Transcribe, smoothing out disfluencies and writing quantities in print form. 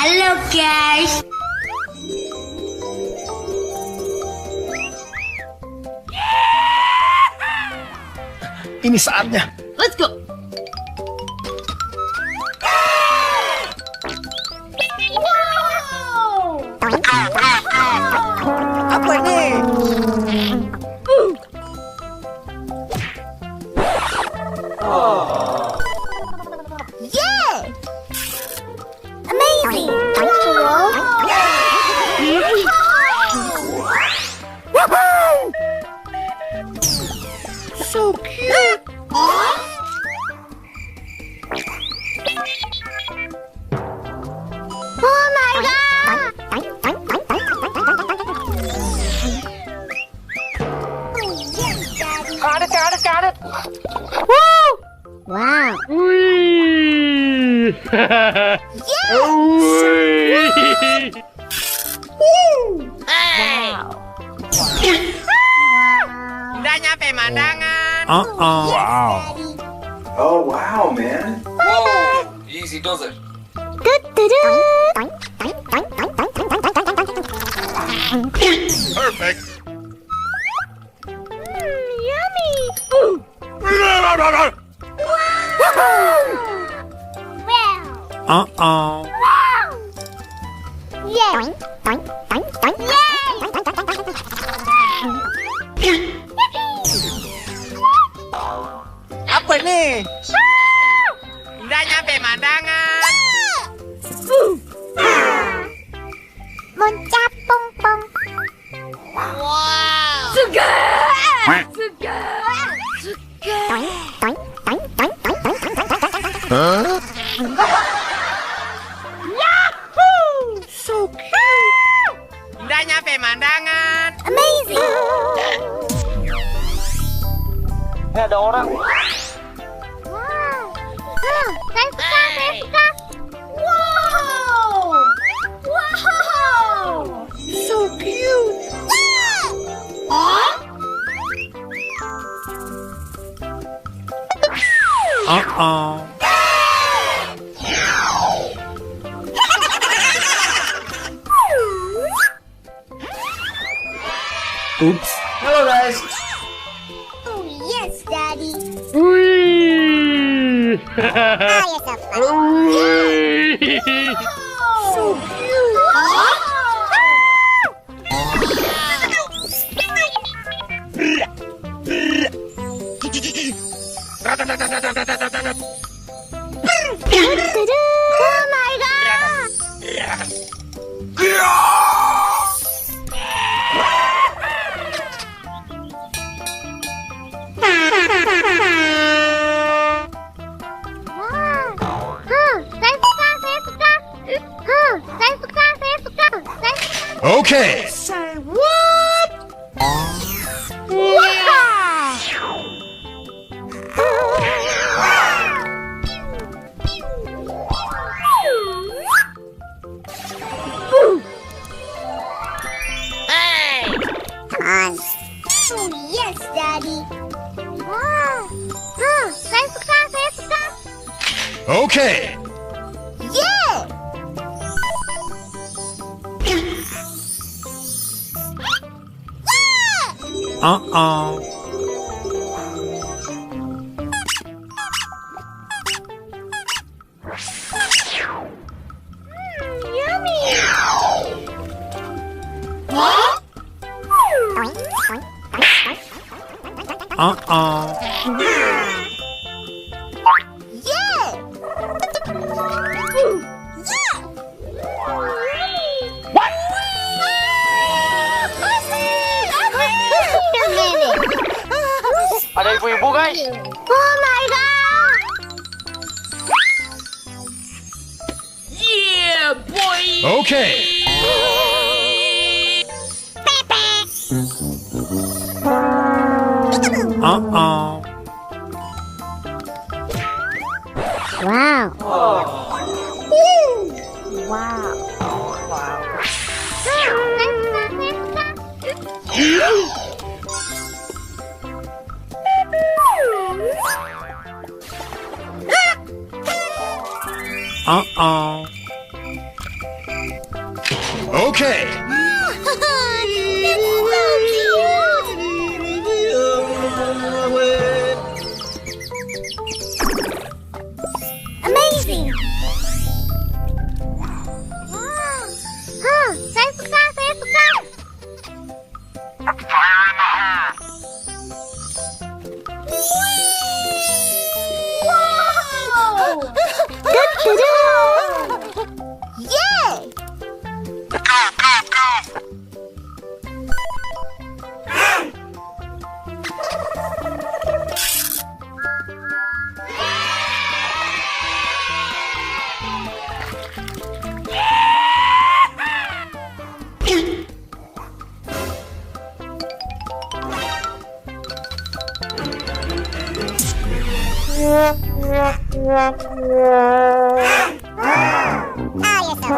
Halo guys. Ini saatnya. Let's go. Apa ini? Yeah! Amazing! So cute. Oh my god! Got it. Woo! Wow! Wih. Udah nyampe mandangan. Wow. Oh, wow, man. Whoa! Easy does it. Perfect. Yummy! Wow! Yeah! Apa ini? Udah nyampe mandangan. Moncapongpong. So cute. Udah nyampe mandangan. Amazing! Ada orang. Wow! Saya suka! Wow! Wow! So cute. Oops. Hello guys. Oh yes, Daddy! Wih. Ah, you're so funny! Wih. So cute! Oh my god! Wow. Saya suka. Saya suka. Okay. Say what? Wow! Come on. Oh yes, Daddy. Wow. Saya suka. Okay. Yeah! Yummy! What? Yeah! What? Ada ibu-ibu guys. Oh my god! Yeah, boy. Okay. Wow! Wow! Okay. Amazing. Saya suka. Wow. Yay!